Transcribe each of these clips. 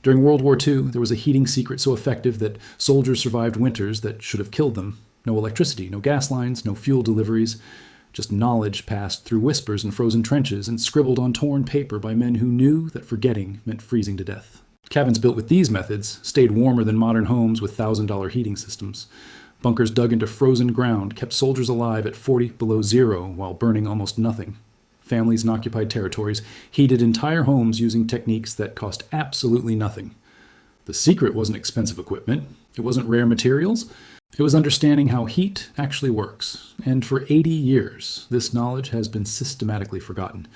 During World War II, there was a heating secret so effective that soldiers survived winters that should have killed them. No electricity, no gas lines, no fuel deliveries. Just knowledge passed through whispers in frozen trenches and scribbled on torn paper by men who knew that forgetting meant freezing to death. Cabins built with these methods stayed warmer than modern homes with $1,000 heating systems. Bunkers dug into frozen ground kept soldiers alive at 40 below zero while burning almost nothing. Families in occupied territories heated entire homes using techniques that cost absolutely nothing. The secret wasn't expensive equipment. It wasn't rare materials. It was understanding how heat actually works. And for 80 years, this knowledge has been systematically forgotten.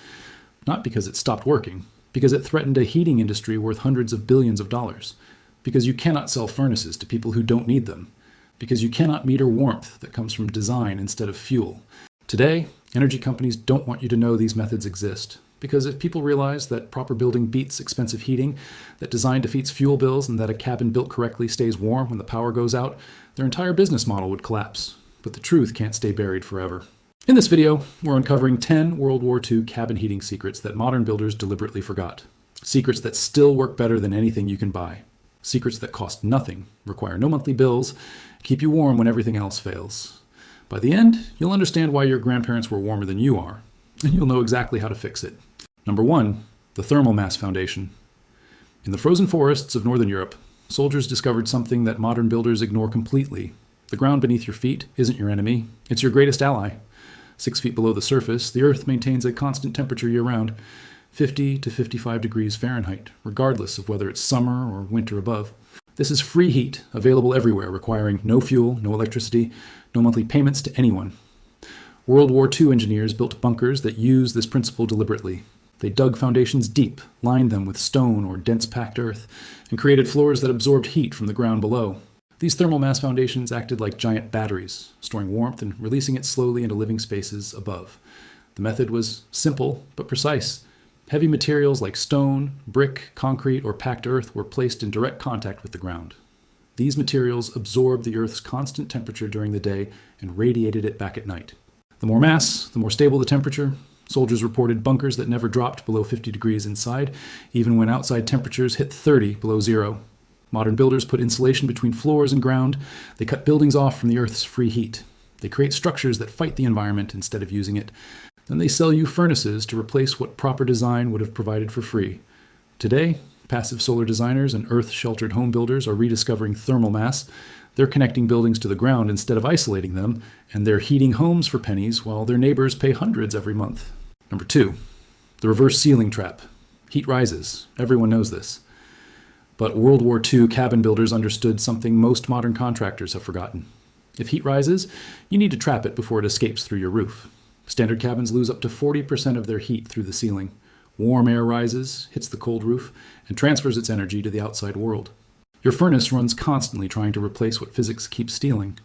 Not because it stopped working, because it threatened a heating industry worth hundreds of billions of dollars, because you cannot sell furnaces to people who don't need them, because you cannot meter warmth that comes from design instead of fuel. Today, energy companies don't want you to know these methods exist, because if people realize that proper building beats expensive heating, that design defeats fuel bills, and that a cabin built correctly stays warm when the power goes out, their entire business model would collapse. But the truth can't stay buried forever. In this video, we're uncovering 10 World War II cabin heating secrets that modern builders deliberately forgot. Secrets that still work better than anything you can buy. Secrets that cost nothing, require no monthly bills, keep you warm when everything else fails. By the end, you'll understand why your grandparents were warmer than you are, and you'll know exactly how to fix it. Number 1, the thermal mass foundation. In the frozen forests of Northern Europe, soldiers discovered something that modern builders ignore completely. The ground beneath your feet isn't your enemy, it's your greatest ally. 6 feet below the surface, the Earth maintains a constant temperature year-round, 50 to 55 degrees Fahrenheit, regardless of whether it's summer or winter above. This is free heat, available everywhere, requiring no fuel, no electricity, no monthly payments to anyone. World War II engineers built bunkers that use this principle deliberately. They dug foundations deep, lined them with stone or dense packed earth, and created floors that absorbed heat from the ground below. These thermal mass foundations acted like giant batteries, storing warmth and releasing it slowly into living spaces above. The method was simple but precise. Heavy materials like stone, brick, concrete, or packed earth were placed in direct contact with the ground. These materials absorbed the Earth's constant temperature during the day and radiated it back at night. The more mass, the more stable the temperature. Soldiers reported bunkers that never dropped below 50 degrees inside, even when outside temperatures hit 30 below zero. Modern builders put insulation between floors and ground. They cut buildings off from the Earth's free heat. They create structures that fight the environment instead of using it. Then they sell you furnaces to replace what proper design would have provided for free. Today, passive solar designers and earth-sheltered home builders are rediscovering thermal mass. They're connecting buildings to the ground instead of isolating them, and they're heating homes for pennies while their neighbors pay hundreds every month. Number 2, the reverse ceiling trap. Heat rises. Everyone knows this. But World War II cabin builders understood something most modern contractors have forgotten. If heat rises, you need to trap it before it escapes through your roof. Standard cabins lose up to 40% of their heat through the ceiling. Warm air rises, hits the cold roof, and transfers its energy to the outside world. Your furnace runs constantly trying to replace what physics keeps stealing.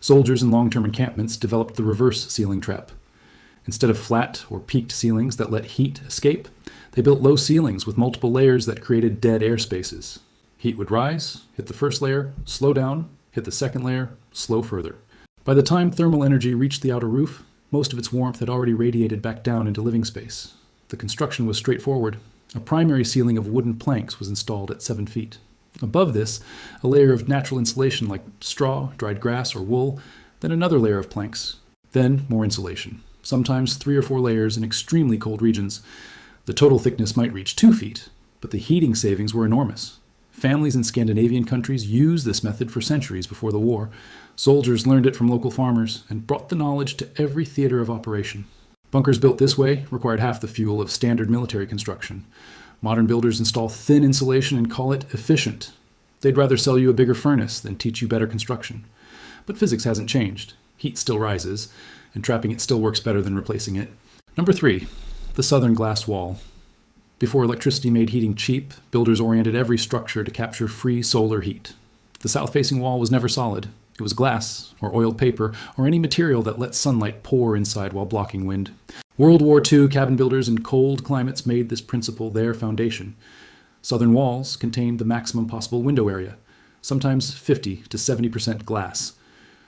Soldiers in long-term encampments developed the reverse ceiling trap. Instead of flat or peaked ceilings that let heat escape, they built low ceilings with multiple layers that created dead air spaces. Heat would rise, hit the first layer, slow down, hit the second layer, slow further. By the time thermal energy reached the outer roof, most of its warmth had already radiated back down into living space. The construction was straightforward. A primary ceiling of wooden planks was installed at 7 feet. Above this, a layer of natural insulation like straw, dried grass, or wool, then another layer of planks, then more insulation, sometimes 3 or 4 layers in extremely cold regions. The total thickness might reach 2 feet, but the heating savings were enormous. Families in Scandinavian countries used this method for centuries before the war. Soldiers learned it from local farmers and brought the knowledge to every theater of operation. Bunkers built this way required half the fuel of standard military construction. Modern builders install thin insulation and call it efficient. They'd rather sell you a bigger furnace than teach you better construction. But physics hasn't changed. Heat still rises, and trapping it still works better than replacing it. Number 3, the southern glass wall. Before electricity made heating cheap, builders oriented every structure to capture free solar heat. The south-facing wall was never solid. It was glass, or oiled paper, or any material that let sunlight pour inside while blocking wind. World War II cabin builders in cold climates made this principle their foundation. Southern walls contained the maximum possible window area, sometimes 50 to 70% glass.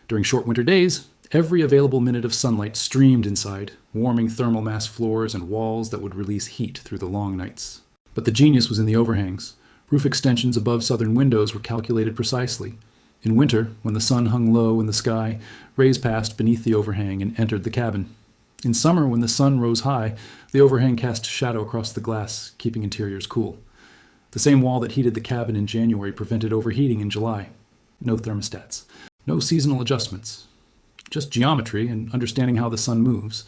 During short winter days, every available minute of sunlight streamed inside, warming thermal mass floors and walls that would release heat through the long nights. But the genius was in the overhangs. Roof extensions above southern windows were calculated precisely. In winter, when the sun hung low in the sky, rays passed beneath the overhang and entered the cabin. In summer, when the sun rose high, the overhang cast shadow across the glass, keeping interiors cool. The same wall that heated the cabin in January prevented overheating in July. No thermostats. No seasonal adjustments. Just geometry and understanding how the sun moves.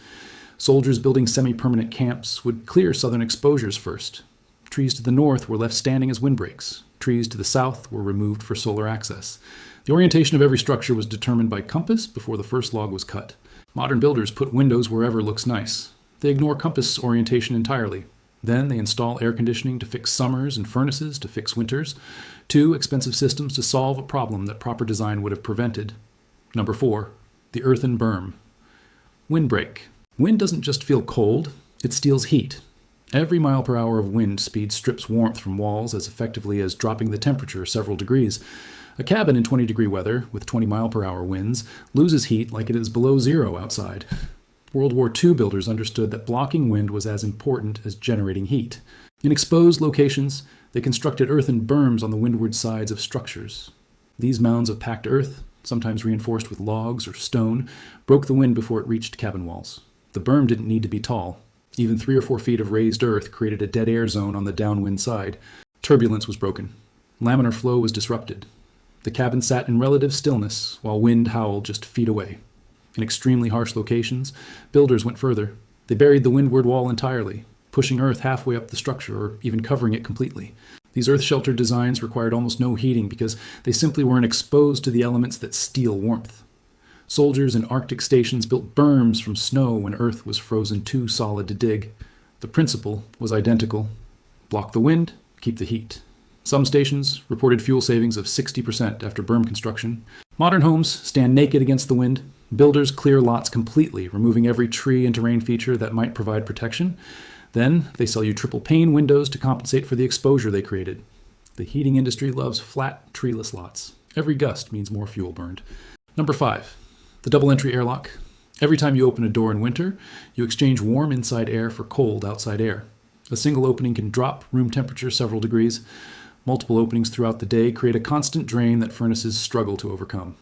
Soldiers building semi-permanent camps would clear southern exposures first. Trees to the north were left standing as windbreaks. Trees to the south were removed for solar access. The orientation of every structure was determined by compass before the first log was cut. Modern builders put windows wherever looks nice. They ignore compass orientation entirely. Then they install air conditioning to fix summers and furnaces to fix winters. 2 expensive systems to solve a problem that proper design would have prevented. Number 4, the earthen berm. Windbreak. Wind doesn't just feel cold, it steals heat. Every mile per hour of wind speed strips warmth from walls as effectively as dropping the temperature several degrees. A cabin in 20-degree weather, with 20-mile-per-hour winds, loses heat like it is below zero outside. World War II builders understood that blocking wind was as important as generating heat. In exposed locations, they constructed earthen berms on the windward sides of structures. These mounds of packed earth, sometimes reinforced with logs or stone, broke the wind before it reached cabin walls. The berm didn't need to be tall. Even 3 or 4 feet of raised earth created a dead air zone on the downwind side. Turbulence was broken. Laminar flow was disrupted. The cabin sat in relative stillness while wind howled just feet away. In extremely harsh locations, builders went further. They buried the windward wall entirely, pushing earth halfway up the structure or even covering it completely. These earth-sheltered designs required almost no heating because they simply weren't exposed to the elements that steal warmth. Soldiers in Arctic stations built berms from snow when earth was frozen too solid to dig. The principle was identical. Block the wind, keep the heat. Some stations reported fuel savings of 60% after berm construction. Modern homes stand naked against the wind. Builders clear lots completely, removing every tree and terrain feature that might provide protection. Then they sell you triple pane windows to compensate for the exposure they created. The heating industry loves flat, treeless lots. Every gust means more fuel burned. Number 5, the double entry airlock. Every time you open a door in winter, you exchange warm inside air for cold outside air. A single opening can drop room temperature several degrees. Multiple openings throughout the day create a constant drain that furnaces struggle to overcome.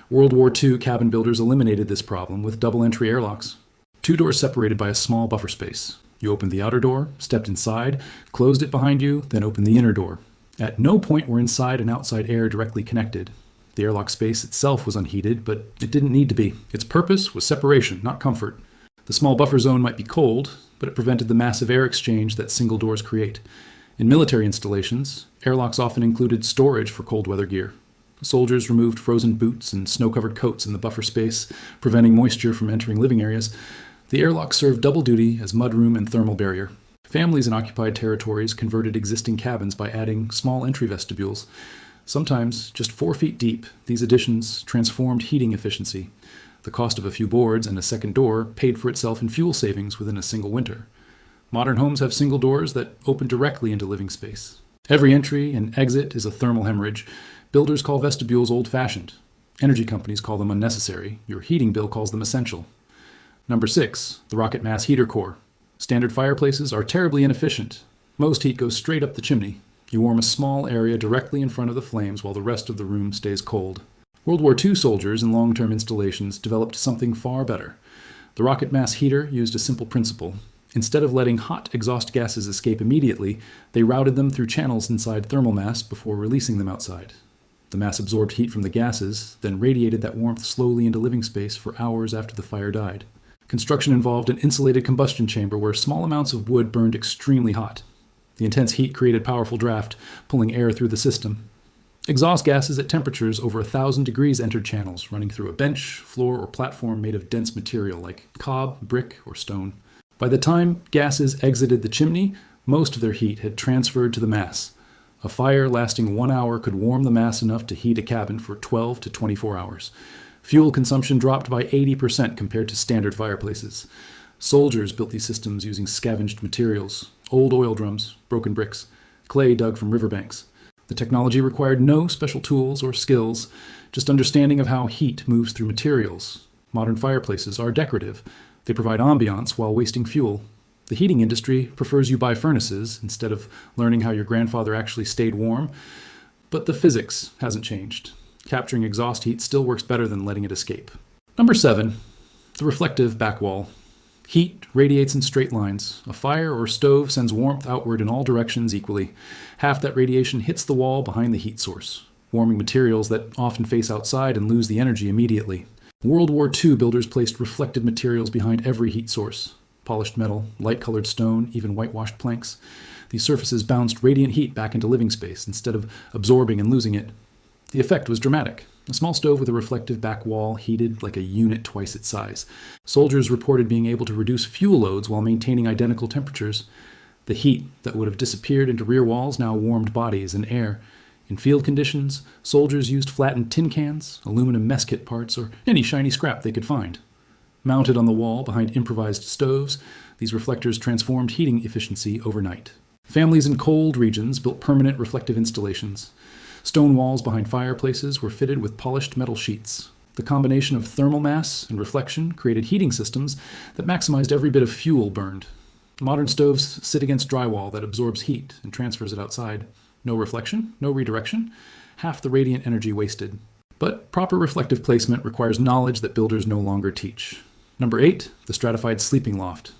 World War II cabin builders eliminated this problem with double-entry airlocks. 2 doors separated by a small buffer space. You opened the outer door, stepped inside, closed it behind you, then opened the inner door. At no point were inside and outside air directly connected. The airlock space itself was unheated, but it didn't need to be. Its purpose was separation, not comfort. The small buffer zone might be cold, but it prevented the massive air exchange that single doors create. In military installations, airlocks often included storage for cold weather gear. Soldiers removed frozen boots and snow-covered coats in the buffer space, preventing moisture from entering living areas. The airlock served double duty as mudroom and thermal barrier. Families in occupied territories converted existing cabins by adding small entry vestibules. Sometimes just 4 feet deep, these additions transformed heating efficiency. The cost of a few boards and a second door paid for itself in fuel savings within a single winter. Modern homes have single doors that open directly into living space. Every entry and exit is a thermal hemorrhage. Builders call vestibules old-fashioned. Energy companies call them unnecessary. Your heating bill calls them essential. Number 6, the rocket mass heater core. Standard fireplaces are terribly inefficient. Most heat goes straight up the chimney. You warm a small area directly in front of the flames while the rest of the room stays cold. World War II soldiers in long-term installations developed something far better. The rocket mass heater used a simple principle. Instead of letting hot exhaust gases escape immediately, they routed them through channels inside thermal mass before releasing them outside. The mass absorbed heat from the gases, then radiated that warmth slowly into living space for hours after the fire died. Construction involved an insulated combustion chamber where small amounts of wood burned extremely hot. The intense heat created powerful draft, pulling air through the system. Exhaust gases at temperatures over 1,000 degrees entered channels, running through a bench, floor, or platform made of dense material like cob, brick, or stone. By the time gases exited the chimney, most of their heat had transferred to the mass. A fire lasting 1 hour could warm the mass enough to heat a cabin for 12 to 24 hours. Fuel consumption dropped by 80% compared to standard fireplaces. Soldiers built these systems using scavenged materials, old oil drums, broken bricks, clay dug from riverbanks. The technology required no special tools or skills, just understanding of how heat moves through materials. Modern fireplaces are decorative. They provide ambiance while wasting fuel. The heating industry prefers you buy furnaces instead of learning how your grandfather actually stayed warm, but the physics hasn't changed. Capturing exhaust heat still works better than letting it escape. Number 7, the reflective back wall. Heat radiates in straight lines. A fire or stove sends warmth outward in all directions equally. Half that radiation hits the wall behind the heat source, warming materials that often face outside and lose the energy immediately. World War II builders placed reflective materials behind every heat source. Polished metal, light-colored stone, even whitewashed planks. These surfaces bounced radiant heat back into living space instead of absorbing and losing it. The effect was dramatic. A small stove with a reflective back wall heated like a unit twice its size. Soldiers reported being able to reduce fuel loads while maintaining identical temperatures. The heat that would have disappeared into rear walls now warmed bodies and air. In field conditions, soldiers used flattened tin cans, aluminum mess kit parts, or any shiny scrap they could find. Mounted on the wall behind improvised stoves, these reflectors transformed heating efficiency overnight. Families in cold regions built permanent reflective installations. Stone walls behind fireplaces were fitted with polished metal sheets. The combination of thermal mass and reflection created heating systems that maximized every bit of fuel burned. Modern stoves sit against drywall that absorbs heat and transfers it outside. No reflection, no redirection, half the radiant energy wasted. But proper reflective placement requires knowledge that builders no longer teach. Number 8, the stratified sleeping loft.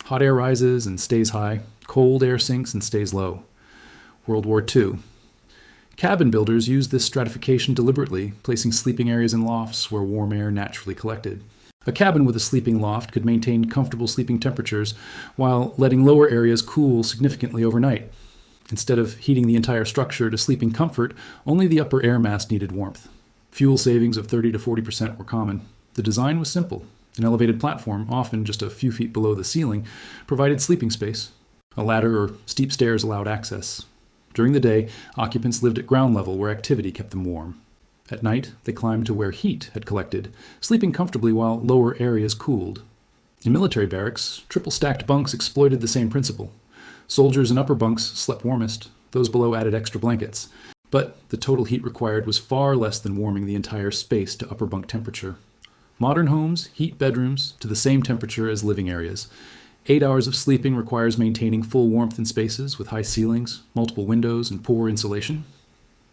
Hot air rises and stays high. Cold air sinks and stays low. World War II. Cabin builders used this stratification deliberately, placing sleeping areas in lofts where warm air naturally collected. A cabin with a sleeping loft could maintain comfortable sleeping temperatures while letting lower areas cool significantly overnight. Instead of heating the entire structure to sleeping comfort, only the upper air mass needed warmth. Fuel savings of 30 to 40% were common. The design was simple. An elevated platform, often just a few feet below the ceiling, provided sleeping space. A ladder or steep stairs allowed access. During the day, occupants lived at ground level where activity kept them warm. At night, they climbed to where heat had collected, sleeping comfortably while lower areas cooled. In military barracks, triple-stacked bunks exploited the same principle. Soldiers in upper bunks slept warmest. Those below added extra blankets. But the total heat required was far less than warming the entire space to upper bunk temperature. Modern homes heat bedrooms to the same temperature as living areas. 8 hours of sleeping requires maintaining full warmth in spaces with high ceilings, multiple windows, and poor insulation.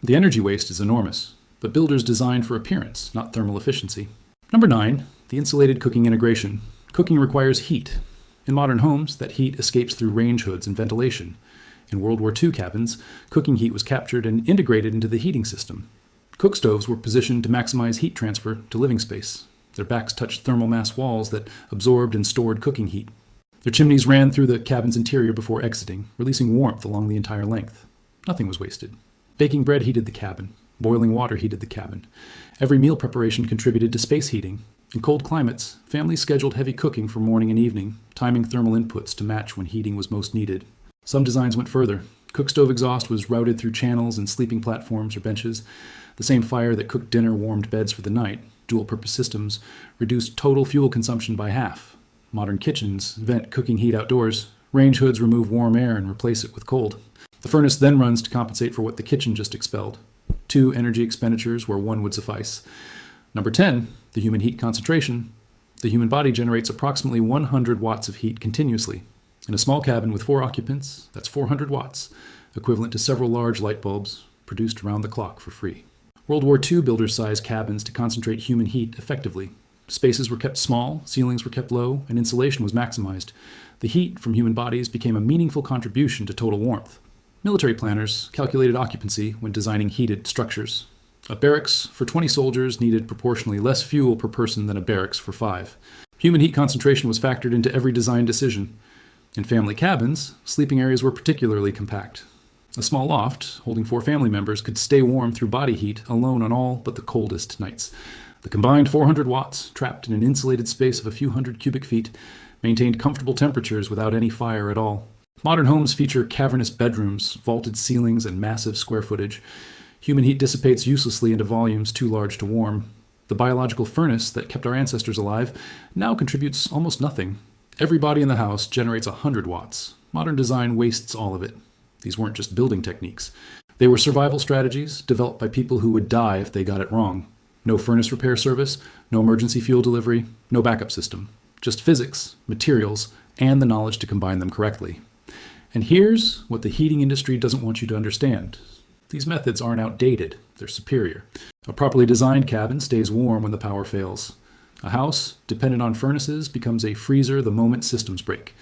The energy waste is enormous, but builders designed for appearance, not thermal efficiency. Number 9, the insulated cooking integration. Cooking requires heat. In modern homes, that heat escapes through range hoods and ventilation. In World War II cabins, cooking heat was captured and integrated into the heating system. Cook stoves were positioned to maximize heat transfer to living space. Their backs touched thermal mass walls that absorbed and stored cooking heat. Their chimneys ran through the cabin's interior before exiting, releasing warmth along the entire length. Nothing was wasted. Baking bread heated the cabin. Boiling water heated the cabin. Every meal preparation contributed to space heating. In cold climates, families scheduled heavy cooking for morning and evening, timing thermal inputs to match when heating was most needed. Some designs went further. Cook stove exhaust was routed through channels and sleeping platforms or benches. The same fire that cooked dinner warmed beds for the night. Dual-purpose systems reduced total fuel consumption by half. Modern kitchens vent cooking heat outdoors. Range hoods remove warm air and replace it with cold. The furnace then runs to compensate for what the kitchen just expelled. 2 energy expenditures where 1 would suffice. Number 10, the human heat concentration. The human body generates approximately 100 watts of heat continuously. In a small cabin with 4 occupants, that's 400 watts, equivalent to several large light bulbs, produced around the clock for free. World War II builders sized cabins to concentrate human heat effectively. Spaces were kept small, ceilings were kept low, and insulation was maximized. The heat from human bodies became a meaningful contribution to total warmth. Military planners calculated occupancy when designing heated structures. A barracks for 20 soldiers needed proportionally less fuel per person than a barracks for 5. Human heat concentration was factored into every design decision. In family cabins, sleeping areas were particularly compact. A small loft, holding 4 family members, could stay warm through body heat alone on all but the coldest nights. The combined 400 watts, trapped in an insulated space of a few hundred cubic feet, maintained comfortable temperatures without any fire at all. Modern homes feature cavernous bedrooms, vaulted ceilings, and massive square footage. Human heat dissipates uselessly into volumes too large to warm. The biological furnace that kept our ancestors alive now contributes almost nothing. Every body in the house generates 100 watts. Modern design wastes all of it. These weren't just building techniques. They were survival strategies developed by people who would die if they got it wrong. No furnace repair service, no emergency fuel delivery, no backup system. just physics, materials, and the knowledge to combine them correctly. And here's what the heating industry doesn't want you to understand. These methods aren't outdated, they're superior. A properly designed cabin stays warm when the power fails. A house, dependent on furnaces, becomes a freezer the moment systems break.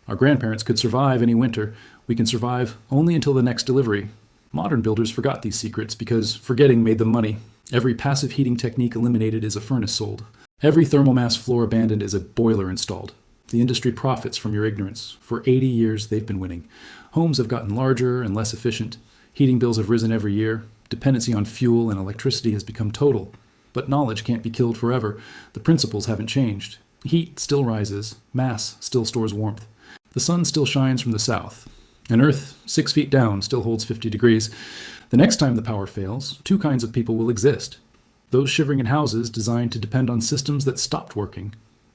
Our grandparents could survive any winter. We can survive only until the next delivery. Modern builders forgot these secrets because forgetting made them money. Every passive heating technique eliminated is a furnace sold. Every thermal mass floor abandoned is a boiler installed. The industry profits from your ignorance. For 80 years, they've been winning. Homes have gotten larger and less efficient. Heating bills have risen every year. Dependency on fuel and electricity has become total. But knowledge can't be killed forever. The principles haven't changed. Heat still rises. Mass still stores warmth. The sun still shines from the south. And Earth, 6 feet down, still holds 50 degrees. The next time the power fails, two kinds of people will exist. Those shivering in houses designed to depend on systems that stopped working,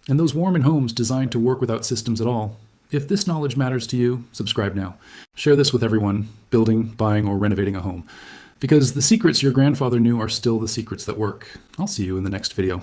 and those warm in homes designed to work without systems at all. If this knowledge matters to you, subscribe now. Share this with everyone building, buying, or renovating a home. Because the secrets your grandfather knew are still the secrets that work. I'll see you in the next video.